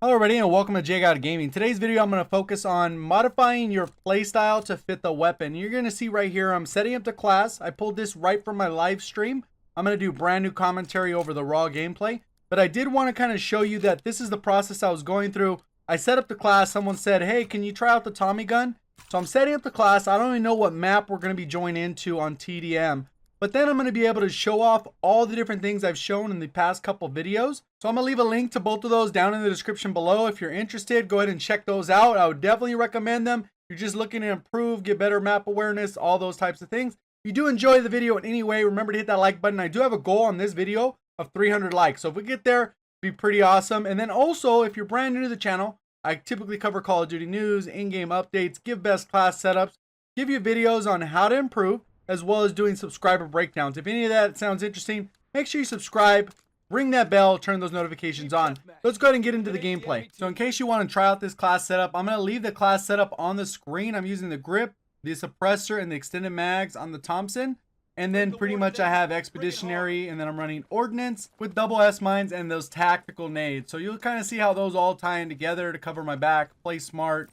Hello everybody and welcome to JGod Gaming. Today's video I'm going to focus on modifying your playstyle to fit the weapon. You're going to see right here I'm setting up the class. I pulled this right from my live stream. I'm going to do brand new commentary over the raw gameplay. But I did want to kind of show you that this is the process I was going through. I set up the class. Someone said, hey, can you try out the Tommy gun? So I'm setting up the class. I don't even know what map we're going to be joining into on TDM. But then I'm going to be able to show off all the different things I've shown in the past couple videos. So I'm going to leave a link to both of those down in the description below. If you're interested, go ahead and check those out. I would definitely recommend them. If you're just looking to improve, get better map awareness, all those types of things. If you do enjoy the video in any way, remember to hit that like button. I do have a goal on this video of 300 likes. So if we get there, it'd be pretty awesome. And then also, if you're brand new to the channel, I typically cover Call of Duty news, in-game updates, give best class setups, give you videos on how to improve, as well as doing subscriber breakdowns. If any of that sounds interesting, make sure you subscribe, ring that bell, turn those notifications on. Let's go ahead and get into the gameplay. So in case you want to try out this class setup, I'm going to leave the class setup on the screen. I'm using the grip, the suppressor, and the extended mags on the Thompson. And then pretty much I have Expeditionary, and then I'm running Ordnance with double S Mines and those tactical nades. So you'll kind of see how those all tie in together to cover my back, play smart,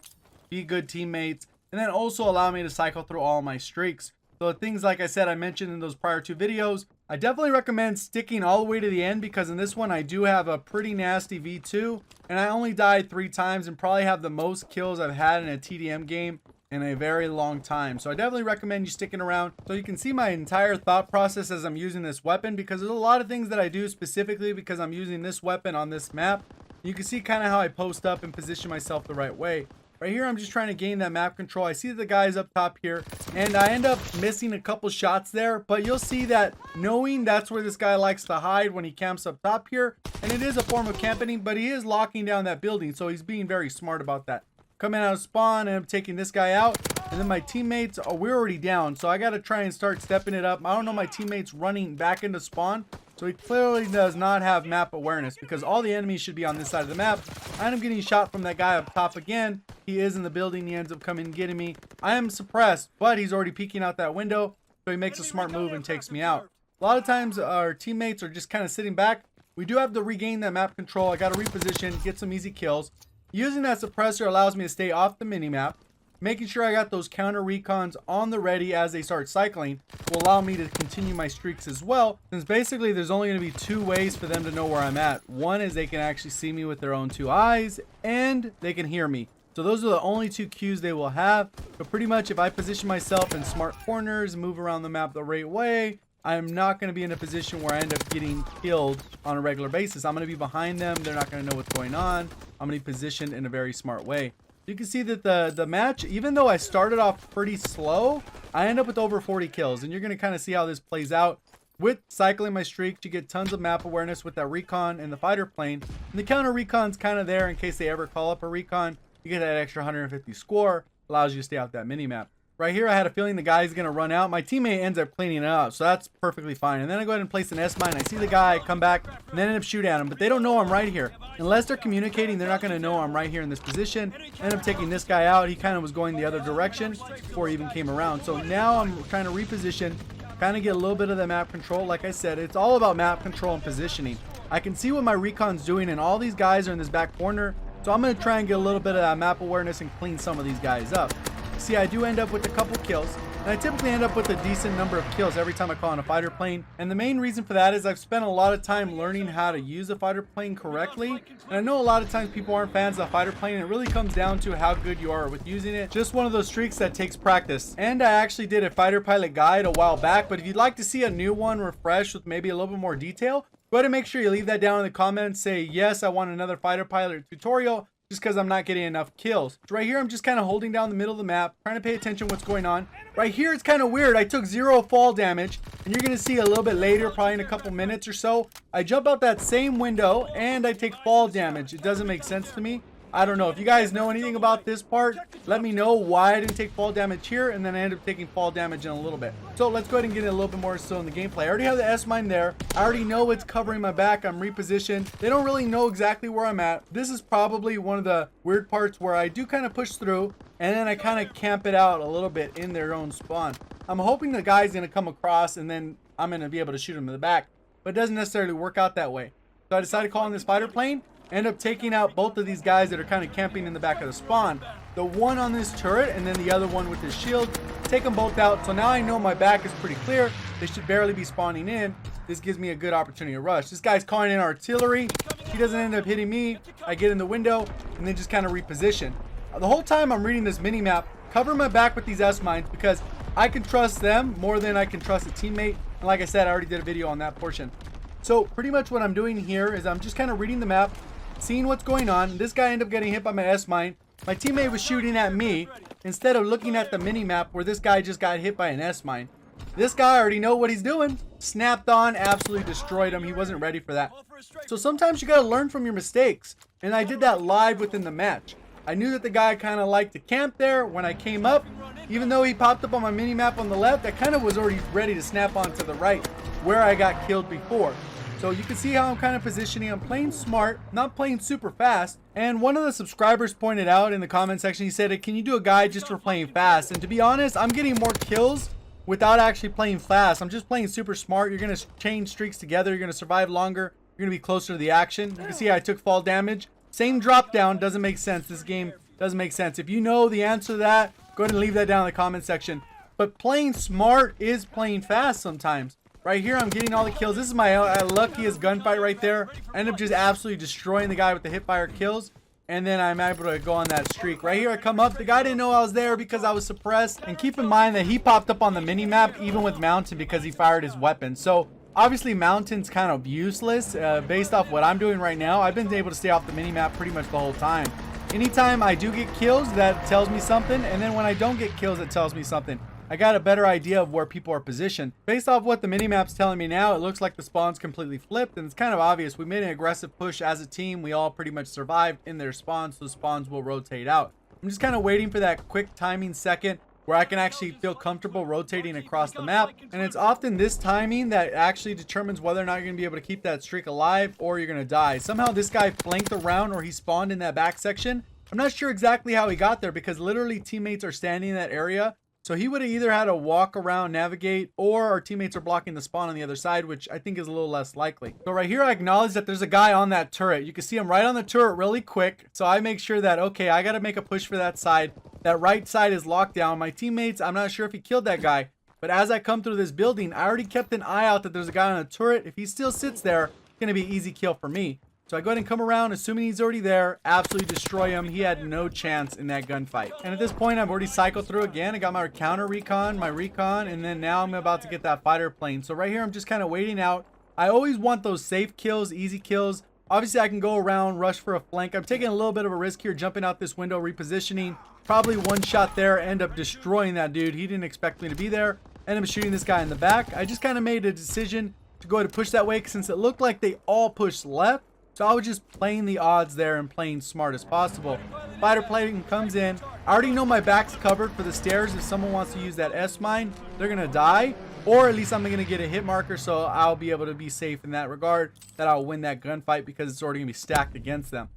be good teammates, and then also allow me to cycle through all my streaks. So things like I said, I mentioned in those prior two videos, I definitely recommend sticking all the way to the end because in this one I do have a pretty nasty V2 and I only died 3 times and probably have the most kills I've had in a TDM game in a very long time. So I definitely recommend you sticking around so you can see my entire thought process as I'm using this weapon, because there's a lot of things that I do specifically because I'm using this weapon on this map. You can see kind of how I post up and position myself the right way. Right here, I'm just trying to gain that map control. I see the guys up top here, and I end up missing a couple shots there, but you'll see that knowing that's where this guy likes to hide when he camps up top here, and it is a form of camping, but he is locking down that building, so he's being very smart about that. Coming out of spawn, and I'm taking this guy out, and then my teammates, we're already down, so I got to try and start stepping it up. I don't know my teammates running back into spawn, so he clearly does not have map awareness because all the enemies should be on this side of the map. I end up getting shot from that guy up top again. He is in the building. He ends up coming and getting me. I am suppressed, but he's already peeking out that window, so he makes a smart move and takes me out. A lot of times our teammates are just kind of sitting back. We do have to regain that map control. I got to reposition, get some easy kills. Using that suppressor allows me to stay off the minimap. Making sure I got those counter recons on the ready as they start cycling will allow me to continue my streaks as well, since basically there's only going to be 2 ways for them to know where I'm at. One is they can actually see me with their own 2 eyes, and they can hear me. So those are the only 2 cues they will have. But pretty much if I position myself in smart corners, move around the map the right way, I'm not going to be in a position where I end up getting killed on a regular basis. I'm going to be behind them. They're not going to know what's going on. I'm going to be positioned in a very smart way. You can see that the match, even though I started off pretty slow, I end up with over 40 kills. And you're going to kind of see how this plays out. With cycling my streak, you get tons of map awareness with that recon and the fighter plane. And the counter recon's kind of there in case they ever call up a recon. You get that extra 150 score, allows you to stay off that mini-map. Right here, I had a feeling the guy's going to run out. My teammate ends up cleaning it up, so that's perfectly fine. And then I go ahead and place an S mine. I see the guy, come back, and then end up shooting at him. But they don't know I'm right here. Unless they're communicating, they're not going to know I'm right here in this position. I end up taking this guy out. He kind of was going the other direction before he even came around. So now I'm trying to reposition, kind of get a little bit of the map control. Like I said, it's all about map control and positioning. I can see what my recon's doing, and all these guys are in this back corner. So I'm going to try and get a little bit of that map awareness and clean some of these guys up. See, I do end up with a couple kills, and I typically end up with a decent number of kills every time I call on a fighter plane. And the main reason for that is I've spent a lot of time learning how to use a fighter plane correctly. And I know a lot of times people aren't fans of the fighter plane. It really comes down to how good you are with using it. Just one of those streaks that takes practice. And I actually did a fighter pilot guide a while back, but if you'd like to see a new one refreshed with maybe a little bit more detail, go ahead and make sure you leave that down in the comments. Say, yes, I want another fighter pilot tutorial, just because I'm not getting enough kills. So right here, I'm just kind of holding down the middle of the map, trying to pay attention to what's going on. Right here, it's kind of weird. I took 0 fall damage, and you're going to see a little bit later, probably in a couple minutes or so, I jump out that same window, and I take fall damage. It doesn't make sense to me. I don't know. If you guys know anything about this part, let me know why I didn't take fall damage here, and then I ended up taking fall damage in a little bit. So let's go ahead and get a little bit more so in the gameplay. I already have the S mine there. I already know it's covering my back. I'm repositioned. They don't really know exactly where I'm at. This is probably one of the weird parts where I do kind of push through, and then I kind of camp it out a little bit in their own spawn. I'm hoping the guy's going to come across, and then I'm going to be able to shoot him in the back, but it doesn't necessarily work out that way. So I decided to call on this fighter plane. End up taking out both of these guys that are kind of camping in the back of the spawn. The one on this turret and then the other one with his shield. Take them both out. So now I know my back is pretty clear. They should barely be spawning in. This gives me a good opportunity to rush. This guy's calling in artillery. He doesn't end up hitting me. I get in the window and then just kind of reposition. The whole time I'm reading this mini map, cover my back with these S mines because I can trust them more than I can trust a teammate. And like I said, I already did a video on that portion. So pretty much what I'm doing here is I'm just kind of reading the map, seeing what's going on. This guy ended up getting hit by my S mine. My teammate was shooting at me instead of looking at the mini map where this guy just got hit by an S mine. This guy already know what he's doing. Snapped on, absolutely destroyed him. He wasn't ready for that. So sometimes you got to learn from your mistakes. And I did that live within the match. I knew that the guy kind of liked to camp there. When I came up, even though he popped up on my mini map on the left, I kind of was already ready to snap on to the right where I got killed before. So you can see how I'm kind of positioning. I'm playing smart, not playing super fast. And one of the subscribers pointed out in the comment section, he said, can you do a guide just for playing fast? And to be honest, I'm getting more kills without actually playing fast. I'm just playing super smart. You're going to chain streaks together. You're going to survive longer. You're going to be closer to the action. You can see I took fall damage. Same drop down. Doesn't make sense. This game doesn't make sense. If you know the answer to that, go ahead and leave that down in the comment section. But playing smart is playing fast sometimes. Right here, I'm getting all the kills. This is my luckiest gunfight right there. I end up just absolutely destroying the guy with the hipfire kills. And then I'm able to go on that streak. Right here, I come up. The guy didn't know I was there because I was suppressed. And keep in mind that he popped up on the mini-map even with Mountain because he fired his weapon. So, obviously, Mountain's kind of useless. Based off what I'm doing right now, I've been able to stay off the mini-map pretty much the whole time. Anytime I do get kills, that tells me something. And then when I don't get kills, it tells me something. I got a better idea of where people are positioned. Based off what the minimap's telling me now, it looks like the spawn's completely flipped, and it's kind of obvious. We made an aggressive push as a team. We all pretty much survived in their spawns, so spawns will rotate out. I'm just kind of waiting for that quick timing second where I can actually feel comfortable rotating across the map. And it's often this timing that actually determines whether or not you're going to be able to keep that streak alive or you're going to die. Somehow this guy flanked around or he spawned in that back section. I'm not sure exactly how he got there because literally teammates are standing in that area. So he would have either had to walk around, navigate, or our teammates are blocking the spawn on the other side, which I think is a little less likely. So right here, I acknowledge that there's a guy on that turret. You can see him right on the turret really quick. So I make sure that, okay, I got to make a push for that side. That right side is locked down. My teammates, I'm not sure if he killed that guy. But as I come through this building, I already kept an eye out that there's a guy on the turret. If he still sits there, it's going to be an easy kill for me. So I go ahead and come around, assuming he's already there, absolutely destroy him. He had no chance in that gunfight. And at this point, I've already cycled through again. I got my counter recon, my recon, and then now I'm about to get that fighter plane. So right here, I'm just kind of waiting out. I always want those safe kills, easy kills. Obviously, I can go around, rush for a flank. I'm taking a little bit of a risk here, jumping out this window, repositioning. Probably one shot there, end up destroying that dude. He didn't expect me to be there. End up shooting this guy in the back. I just kind of made a decision to go ahead and push that way since it looked like they all pushed left. So I was just playing the odds there and playing smart as possible. Fighter plane comes in. I already know my back's covered for the stairs. If someone wants to use that S mine, they're going to die. Or at least I'm going to get a hit marker, so I'll be able to be safe in that regard. That I'll win that gunfight because it's already going to be stacked against them.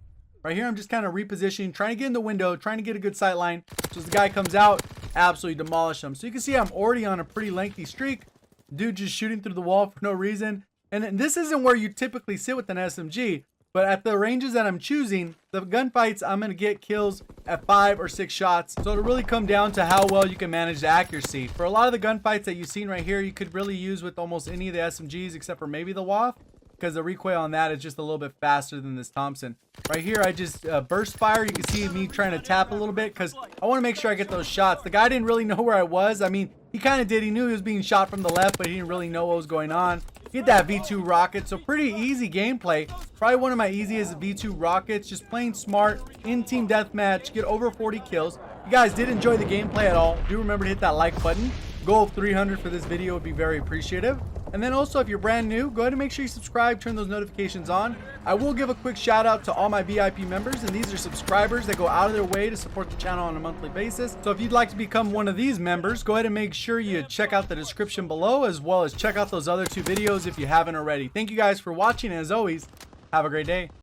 Right here, I'm just kind of repositioning, trying to get in the window, trying to get a good sight line. So as the guy comes out, absolutely demolish him. So you can see I'm already on a pretty lengthy streak. Dude just shooting through the wall for no reason. And this isn't where you typically sit with an SMG, but at the ranges that I'm choosing, the gunfights, I'm going to get kills at 5 or 6 shots. So it'll really come down to how well you can manage the accuracy. For a lot of the gunfights that you've seen right here, you could really use with almost any of the SMGs except for maybe the WAF, because the recoil on that is just a little bit faster than this Thompson. Right here, I just burst fire. You can see me trying to tap a little bit because I want to make sure I get those shots. The guy didn't really know where I was. I mean, he kind of did. He knew he was being shot from the left, but he didn't really know what was going on. Get that V2 rocket. So pretty easy gameplay. Probably one of my easiest V2 rockets. Just playing smart in team deathmatch. Get over 40 kills. If you guys did enjoy the gameplay at all, do remember to hit that like button. Goal of 300 for this video would be very appreciative. And then also, if you're brand new, go ahead and make sure you subscribe, turn those notifications on. I will give a quick shout out to all my VIP members, and these are subscribers that go out of their way to support the channel on a monthly basis. So if you'd like to become one of these members, go ahead and make sure you check out the description below, as well as check out those other 2 videos if you haven't already. Thank you guys for watching, and as always, have a great day.